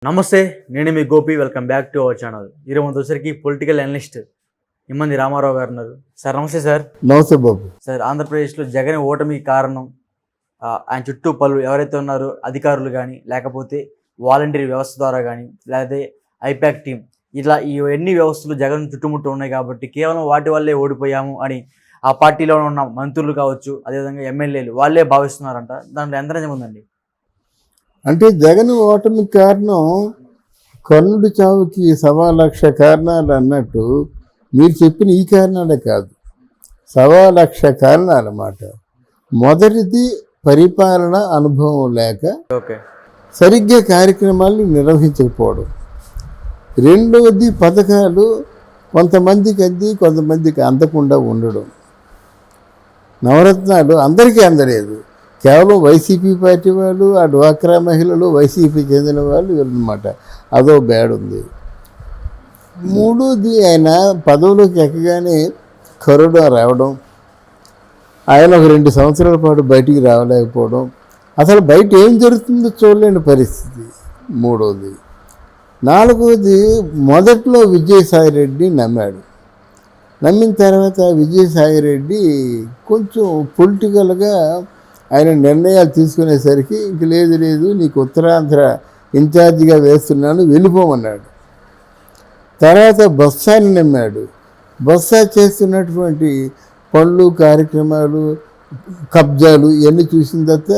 నమస్తే, నేను మీ Gopi. Welcome back to our channel. ఈరోజు మన వచ్చరికి పొలిటికల్ అనలిస్ట్ ఇమ్మంది రామారావు గారు ఉన్నారు. సార్ నమస్తే. సార్ నమస్తే బాబు. సార్, ఆంధ్రప్రదేశ్లో జగన్ ఓటమికి కారణం ఆయన చుట్టూ పలు ఎవరైతే ఉన్నారో అధికారులు కానీ, లేకపోతే వాలంటీర్ వ్యవస్థ ద్వారా కానీ, లేకపోతే ఐపాక్ టీం, ఇట్లా ఈ ఎన్ని వ్యవస్థలు జగన్ చుట్టుముట్టు ఉన్నాయి కాబట్టి కేవలం వాటి వల్లే ఓడిపోయాము అని ఆ పార్టీలో ఉన్న మంత్రులు కావచ్చు, అదేవిధంగా ఎమ్మెల్యేలు వాళ్ళే భావిస్తున్నారంట. దాంట్లో ఎంత నిజం ఉందండి? అంటే జగన్ ఓటమి కారణం కర్ణుడి చావుకి 1,00,000 కారణాలు అన్నట్టు మీరు చెప్పిన ఈ కారణాలే కాదు, 1,00,000 కారణాలు అన్నమాట. మొదటిది పరిపాలన అనుభవం లేక సరిగ్గా కార్యక్రమాలు నిర్వహించకపోవడం. రెండవది పథకాలు కొంతమందికి అంది కొంతమందికి అందకుండా ఉండడం. నవరత్నాలు అందరికీ అందలేదు, కేవలం వైసీపీ పార్టీ వాళ్ళు, ఆ డ్వాక్రా మహిళలు, వైసీపీ చెందిన వాళ్ళు వీళ్ళనమాట. అదో బ్యాడ్ ఉంది. మూడోది ఆయన పదవిలోకి ఎక్కగానే కరోనా రావడం, ఆయన ఒక 2 సంవత్సరాల పాటు బయటికి రావలేకపోవడం, అసలు బయట ఏం జరుగుతుందో చూడలేని పరిస్థితి మూడోది. నాలుగోది మొదట్లో విజయసాయిరెడ్డి నమ్మాడు. నమ్మిన తర్వాత విజయసాయిరెడ్డి కొంచెం పొలిటికల్గా ఆయన నిర్ణయాలు తీసుకునేసరికి ఇంక లేదు నీకు ఉత్తరాంధ్ర ఇన్ఛార్జిగా వేస్తున్నాను వెళ్ళిపోమన్నాడు. తర్వాత బొత్సాని నమ్మాడు. బొత్స చేస్తున్నటువంటి పనులు, కార్యక్రమాలు, కబ్జాలు ఇవన్నీ చూసిన తర్వాత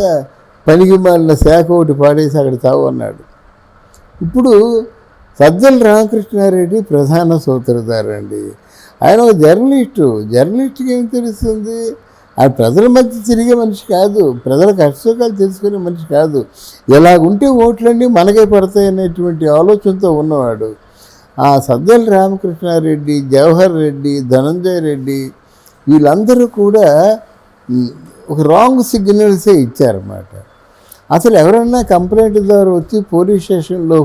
పనికి మాలిన శాఖ ఒకటి పాడేసి అక్కడ తావు అన్నాడు. ఇప్పుడు సజ్జల రామకృష్ణారెడ్డి ప్రధాన సూత్రధారు అండి. ఆయన ఒక జర్నలిస్ట్కి ఏం తెలుస్తుంది? ఆ ప్రజల మధ్య తిరిగే మనిషి కాదు, ప్రజల కష్టసుఖాలు తెలుసుకునే మనిషి కాదు. ఎలాగుంటే ఓట్లన్నీ మనకే పడతాయి అనేటువంటి ఆలోచనతో ఉన్నవాడు. ఆ సజ్జల రామకృష్ణారెడ్డి, జవహర్ రెడ్డి, ధనంజయ రెడ్డి వీళ్ళందరూ కూడా ఒక రాంగ్ సిగ్నల్సే ఇచ్చారన్నమాట. అసలు ఎవరన్నా కంప్లైంట్ ద్వారా వచ్చి పోలీస్ స్టేషన్లో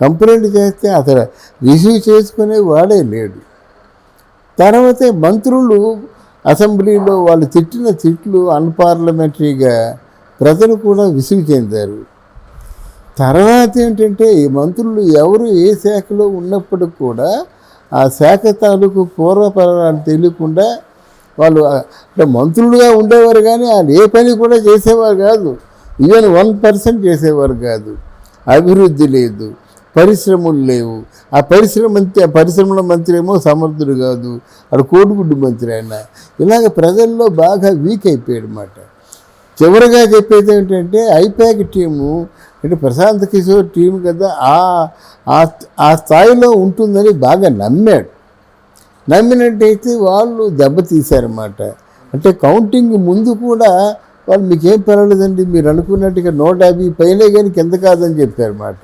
కంప్లైంట్ చేస్తే అసలు రిసీవ్ చేసుకునే వాడే లేడు. తర్వాత మంత్రులు అసెంబ్లీలో వాళ్ళు తిట్టిన తిట్లు అన్పార్లమెంటరీగా ప్రజలు కూడా విసుగు చెందారు. తర్వాత ఏంటంటే ఈ మంత్రులు ఎవరు ఏ శాఖలో ఉన్నప్పటికి కూడా ఆ శాఖ తాలూకు పూర్వపరాలు తెలియకుండా వాళ్ళు అంటే మంత్రులుగా ఉండేవారు, కానీ వాళ్ళు ఏ పని కూడా చేసేవారు కాదు. ఈవెన్ 1% చేసేవారు కాదు. అభివృద్ధి లేదు, పరిశ్రమలు లేవు. ఆ పరిశ్రమల మంత్రి ఏమో సమర్థుడు కాదు, అది కోడిగుడ్డు మంత్రి ఆయన. ఇలాగ ప్రజల్లో బాగా వీక్ అయిపోయాడు అన్నమాట. చివరిగా చెప్పేది ఏంటంటే ఐపాక్ టీము అంటే ప్రశాంత్ కిషోర్ టీం కదా, ఆ స్థాయిలో ఉంటుందని బాగా నమ్మాడు. నమ్మినట్టయితే వాళ్ళు దెబ్బతీశారన్నమాట. అంటే కౌంటింగ్ ముందు కూడా వాళ్ళు మీకేం పర్వాలేదండి, మీరు అనుకున్నట్టుగా 150 పైనే కానీ కింద కాదని చెప్పారన్నమాట.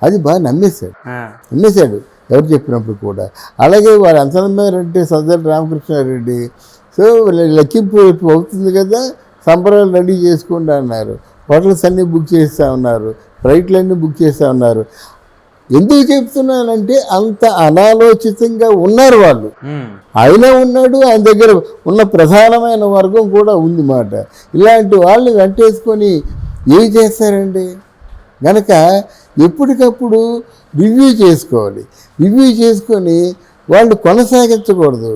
అది బాగా నమ్మేశాడు ఎవరు చెప్పినప్పుడు కూడా. అలాగే వారు ఎంత నమ్మారంటే సజ్జల రామకృష్ణారెడ్డి, సో లెక్కింపు అవుతుంది కదా, సంబరాలు రెడీ చేసుకోండి అన్నారు. హోటల్స్ అన్నీ బుక్ చేస్తూ ఉన్నారు, ఫ్లైట్లన్నీ బుక్ చేస్తూ ఉన్నారు. ఎందుకు చెప్తున్నానంటే అంత అనాలోచితంగా ఉన్నారు వాళ్ళు. ఆయన ఉన్నాడు, ఆయన దగ్గర ఉన్న ప్రధానమైన వర్గం కూడా ఉంది మాట. ఇలాంటి వాళ్ళని వెంటేసుకొని ఏం చేస్తారండి? కనుక ఎప్పటికప్పుడు రివ్యూ చేసుకోవాలి. రివ్యూ చేసుకొని వాళ్ళు కొనసాగించకూడదు.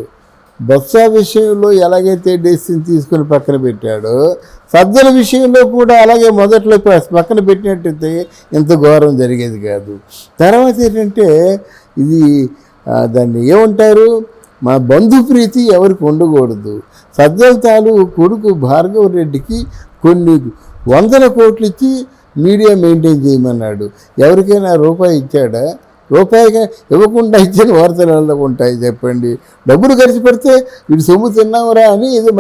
బొత్స విషయంలో ఎలాగైతే డెసిషన్ తీసుకొని పక్కన పెట్టాడో, సజ్జల విషయంలో కూడా అలాగే మొదట్లో పక్కన పెట్టినట్టయితే ఇంత ఘోరం జరిగేది కాదు. తర్వాత ఏంటంటే ఇది దాన్ని ఏమంటారు, మా బంధుప్రీతి ఎవరికి ఉండకూడదు. సజ్జల తాలూకు కొడుకు భార్గవ రెడ్డికి కొన్ని 100 కోట్లు ఇచ్చి మీడియా మెయింటైన్ చేయమన్నాడు. ఎవరికైనా రూపాయి ఇచ్చాడా? రూపాయిగా ఇవ్వకుండా ఇచ్చిన వార్తలు ఎలా ఉంటాయి చెప్పండి? డబ్బులు ఖర్చు పెడితే వీడు సొమ్ము తిన్నావురా అని ఏదో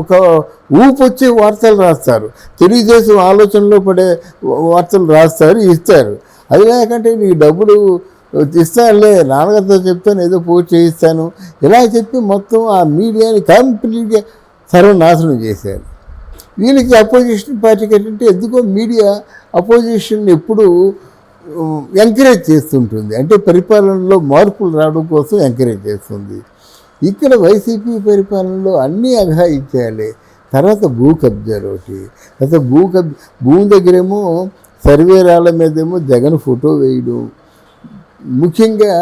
ఒక ఊపు వచ్చే వార్తలు రాస్తారు, తెలుగుదేశం ఆలోచనలో పడే వార్తలు రాస్తారు, ఇస్తారు. అది లేకంటే నీకు డబ్బులు ఇస్తానులే, నాన్నగారితో చెప్తాను, ఏదో పోస్ట్ చేయిస్తాను, ఇలా చెప్పి మొత్తం ఆ మీడియాని కంప్లీట్గా సర్వనాశనం చేశారు. వీళ్ళకి అపోజిషన్ పార్టీకి ఏంటంటే ఎందుకో మీడియా అపోజిషన్ ఎప్పుడు ఎంకరేజ్ చేస్తుంటుంది, అంటే పరిపాలనలో మార్పులు రావడం కోసం ఎంకరేజ్ చేస్తుంది. ఇక్కడ వైసీపీ పరిపాలనలో అన్నీ అఘాయిత్యాలే. తర్వాత భూ కబ్జాలు ఒకటి, తర్వాత భూమి దగ్గరేమో సర్వేరాల మీదేమో జగన్ ఫోటో వేయడం, ముఖ్యంగా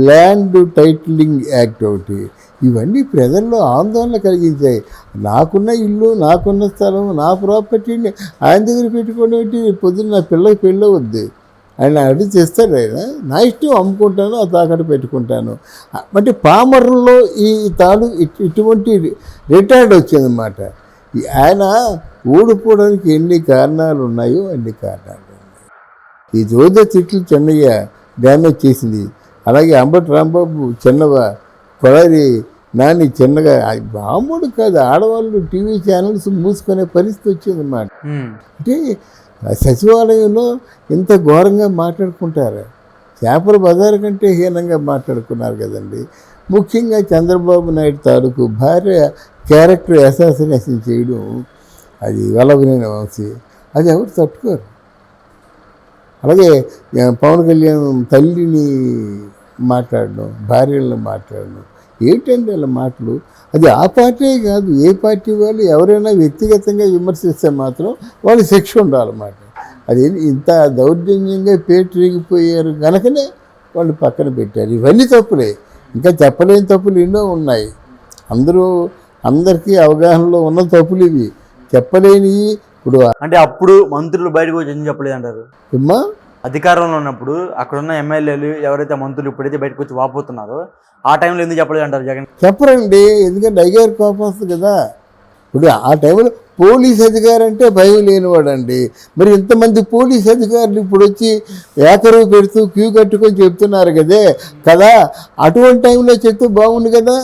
ల్యాండ్ టైటిలింగ్ యాక్ట్ ఒకటి, ఇవన్నీ ప్రజల్లో ఆందోళన కలిగించాయి. నాకున్న ఇల్లు, నాకున్న స్థలం, నా ప్రాపర్టీని ఆయన దగ్గర పెట్టుకోవడం ఏంటి? పొద్దున్న నా పిల్లకి పెళ్ళి వద్దు, ఆయన అడిగి తెస్తాడు, ఆయన నా ఇష్టం అమ్ముకుంటాను, ఆ తాకట్టు పెట్టుకుంటాను. అంటే పామర్లో ఈ ఇటువంటి రిటార్డ్ వచ్చిందన్నమాట. ఆయన ఓడిపోవడానికి ఎన్ని కారణాలు ఉన్నాయో అన్ని కారణాలు ఉన్నాయి. ఈ జోద తిట్లు చెన్నయ్య డ్యామేజ్ చేసింది, అలాగే అంబటి రాంబాబు చిన్నవ, కొడారి నాని చిన్నగా, బాంబుడు కాదు, ఆడవాళ్ళు టీవీ ఛానల్స్ మూసుకునే పరిస్థితి వచ్చిందన్నమాట. అంటే సచివాలయంలో ఇంత ఘోరంగా మాట్లాడుకుంటారు, చేపల బజారు కంటే హీనంగా మాట్లాడుకున్నారు కదండి. ముఖ్యంగా చంద్రబాబు నాయుడు తాలూకు భార్య క్యారెక్టర్ అసాసినేషన్ చేయడం, అది వల్లభనేని వంశీ, అది ఎవరు తట్టుకోరు. అలాగే పవన్ కళ్యాణ్ తల్లిని మాట్లాడడం, భార్యలను మాట్లాడడం, ఏంటండి వాళ్ళ మాటలు? అది ఆ పార్టీ కాదు, ఏ పార్టీ వాళ్ళు ఎవరైనా వ్యక్తిగతంగా విమర్శిస్తే మాత్రం వాళ్ళు శిక్ష ఉండాలన్నమాట. అది ఇంత దౌర్జన్యంగా పేటరిగిపోయారు కనుకనే వాళ్ళు పక్కన పెట్టారు. ఇవన్నీ తప్పులే, ఇంకా చెప్పలేని తప్పులు ఎన్నో ఉన్నాయి. అందరికీ అవగాహనలో ఉన్న తప్పులు ఇవి, చెప్పలేని. ఇప్పుడు అంటే అప్పుడు మంత్రులు బయటకు వచ్చి ఎందుకు చెప్పలేదు అంటారు? అమ్మా, అధికారంలో ఉన్నప్పుడు అక్కడున్న ఎమ్మెల్యేలు ఎవరైతే మంత్రులు ఇప్పుడైతే బయటకు వచ్చి వాపోతున్నారో ఆ టైంలో ఎందుకు చెప్పలేదు అంటారు జగన్? చెప్పరండి, ఎందుకంటే అయ్యారు కోపం వస్తుంది కదా. ఇప్పుడు ఆ టైంలో పోలీస్ అధికారి అంటే భయం లేనివాడండి. మరి ఇంతమంది పోలీస్ అధికారులు ఇప్పుడు వచ్చి ఏకరువు పెడుతూ క్యూ కట్టుకొని చెప్తున్నారు కదా, అటువంటి టైంలో చెప్తే బాగుంది కదా.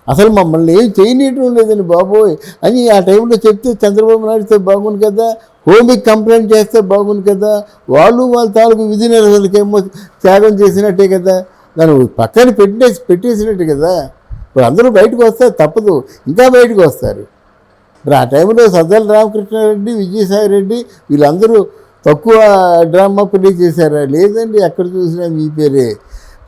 అసలు మమ్మల్ని ఏం చేయనీయటం లేదండి బాబోయ్ అని ఆ టైంలో చెప్తే చంద్రబాబు నాయుడుతో బాగుంది కదా, హోమిక్ కంప్లైంట్ చేస్తే బాగుంది కదా, వాళ్ళ తాలూకు విధి నిర్వహణకేమో త్యాగం చేసినట్టే కదా, దాన్ని పక్కన పెట్టేసినట్టు కదా. ఇప్పుడు అందరూ బయటకు వస్తారు, తప్పదు, ఇంకా బయటకు వస్తారు. మరి ఆ టైంలో సజ్జల రామకృష్ణారెడ్డి, విజయసాయి రెడ్డి వీళ్ళందరూ తక్కువ డ్రామా ప్లే చేశారా? లేదండి, ఎక్కడ చూసినా మీ పేరే.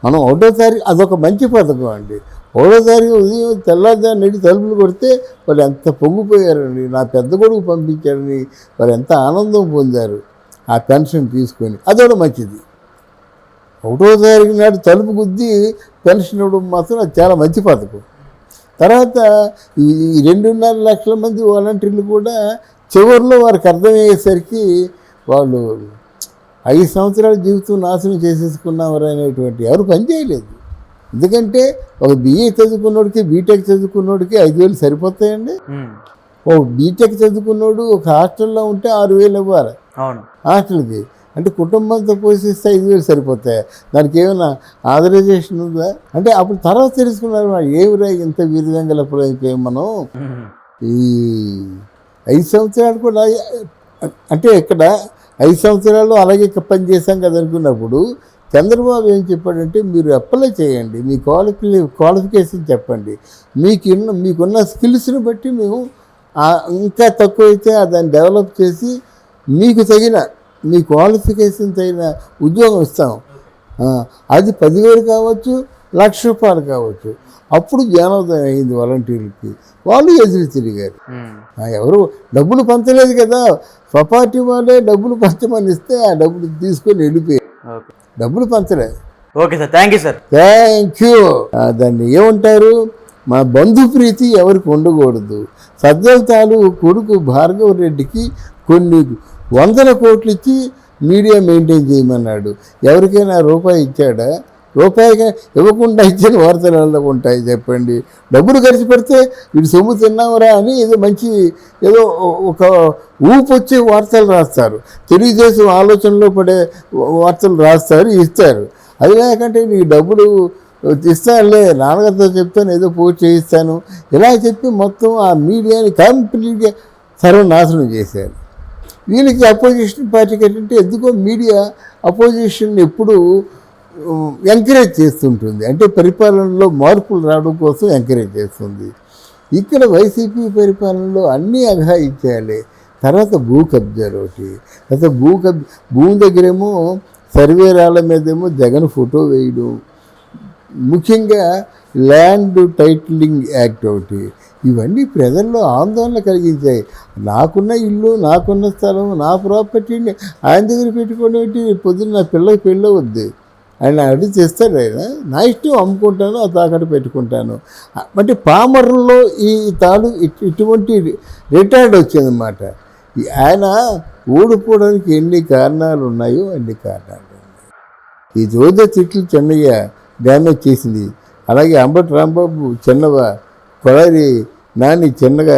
మనం 1వ తారీఖు అదొక మంచి పథకం అండి. 1వ తారీఖు ఉదయం తెల్లారుజాము నడి తలుపులు కొడితే వాళ్ళు ఎంత పొంగిపోయారండి. నా పెద్ద కొడుకు పంపించారని వాళ్ళు ఎంత ఆనందం పొందారు ఆ పెన్షన్ తీసుకొని. అదొక మంచిది. 1వ తారీఖు నాడు తలుపు గుద్ది పెన్షన్ ఇవ్వడం మాత్రం అది చాలా మంచి పథకం. తర్వాత ఈ 2.5 లక్షల మంది వాలంటీర్లు కూడా చివరిలో వారికి అర్థమయ్యేసరికి వాళ్ళు 5 సంవత్సరాల జీవితం నాశనం చేసేసుకున్నవారు అనేటువంటి ఎవరు పనిచేయలేదు. ఎందుకంటే ఒక BA చదువుకున్నోడికి, బీటెక్ చదువుకున్నోడికి 5,000 సరిపోతాయండి. ఓ బీటెక్ చదువుకున్నోడు ఒక హాస్టల్లో ఉంటే 6,000 ఇవ్వాలి హాస్టల్కి. అంటే కుటుంబంతో పోషిస్తే 5,000 సరిపోతాయి. దానికి ఏమైనా ఆథరైజేషన్ ఉందా అంటే? అప్పుడు తర్వాత తెలుసుకున్నారు ఏమిరా ఇంత వీరదంగలప్పుడు అయిపోయాం మనం. ఈ 5 సంవత్సరాలు కూడా అంటే ఇక్కడ 5 సంవత్సరాలు అలాగే పని చేశాం కదా అనుకున్నప్పుడు చంద్రబాబు ఏం చెప్పాడంటే, మీరు అప్లై చేయండి, మీ క్వాలిఫికేషన్ చెప్పండి, మీకున్న స్కిల్స్ని బట్టి మేము ఇంకా తక్కువైతే దాన్ని డెవలప్ చేసి మీకు తగిన మీ క్వాలిఫికేషన్ తగిన ఉద్యోగం ఇస్తాం. అది 10,000 కావచ్చు, ₹1,00,000 కావచ్చు. అప్పుడు జ్ఞానోదయం అయింది వాలంటీర్లకి. వాళ్ళు ఎదురు తిరిగారు. ఎవరు డబ్బులు పంచలేదు కదా, స్వపార్టీ వాళ్ళే డబ్బులు పంచమని ఇస్తే ఆ డబ్బులు తీసుకొని వెళ్ళిపోయారు. డబ్బులు పంచలేదు. Okay sir, thank you sir. Thank you. దాన్ని ఏమంటారు, మా బంధుప్రీతి ఎవరికి ఉండకూడదు. సజ్జల తాలూకు కొడుకు భార్గవ రెడ్డికి కొన్ని 100 కోట్లు ఇచ్చి మీడియా మెయింటైన్ చేయమన్నాడు. ఎవరికైనా రూపాయి ఇచ్చాడా? రూపాయిగా ఇవ్వకుండా ఇచ్చిన వార్తలలో ఉంటాయి చెప్పండి. డబ్బులు ఖర్చు పెడితే వీడు సొమ్ము తిన్నామరా అని ఏదో ఒక ఊపు వచ్చే వార్తలు రాస్తారు. తెలుగుదేశం ఆలోచనలో పడే వార్తలు రాస్తారు, ఇస్తారు. అది లేకంటే నీకు డబ్బులు ఇస్తానులే, నాన్నగారితో చెప్తాను, ఏదో పోస్ట్ చేయిస్తాను, ఇలా చెప్పి మొత్తం ఆ మీడియాని కంప్లీట్గా సర్వనాశనం చేశారు. వీళ్ళకి అపోజిషన్ పార్టీకి ఏంటంటే ఎందుకో మీడియా అపోజిషన్ ఎప్పుడు ఎంకరేజ్ చేస్తుంటుంది. అంటే పరిపాలనలో మార్పులు రావడం కోసం ఎంకరేజ్ చేస్తుంది. ఇక్కడ వైసీపీ పరిపాలనలో అన్నీ అఘాయిత్యాలే. తర్వాత భూ కబ్జాలు ఒకటి, తర్వాత భూమి దగ్గరేమో సర్వేరాల మీదేమో జగన్ ఫోటో వేయడం, ముఖ్యంగా ల్యాండ్ టైటిలింగ్ యాక్ట్ ఒకటి, ఇవన్నీ ప్రజల్లో ఆందోళన కలిగించాయి. నాకున్న ఇల్లు, నాకున్న స్థలం, నా ప్రాపర్టీని ఆయన దగ్గర పెట్టుకోవడం ఏంటి? పొద్దున్న నా పిల్లకి పెళ్ళి వద్దు, ఆయన అడిగి తెస్తాడు. ఆయన నా ఇష్టం, అమ్ముకుంటాను, ఆ తాకట్టు పెట్టుకుంటాను. అంటే పామరుల్లో ఈ ఇటువంటి రిటార్డ్ వచ్చిందన్నమాట. ఆయన ఓడిపోవడానికి ఎన్ని కారణాలు ఉన్నాయో అన్ని కారణాలు ఉన్నాయి. ఈ జోద తిట్లు చెన్నయ్య డ్యామేజ్ చేసింది. అలాగే అంబటి రాంబాబు చిన్నవ, కొడారి నాని చిన్నగా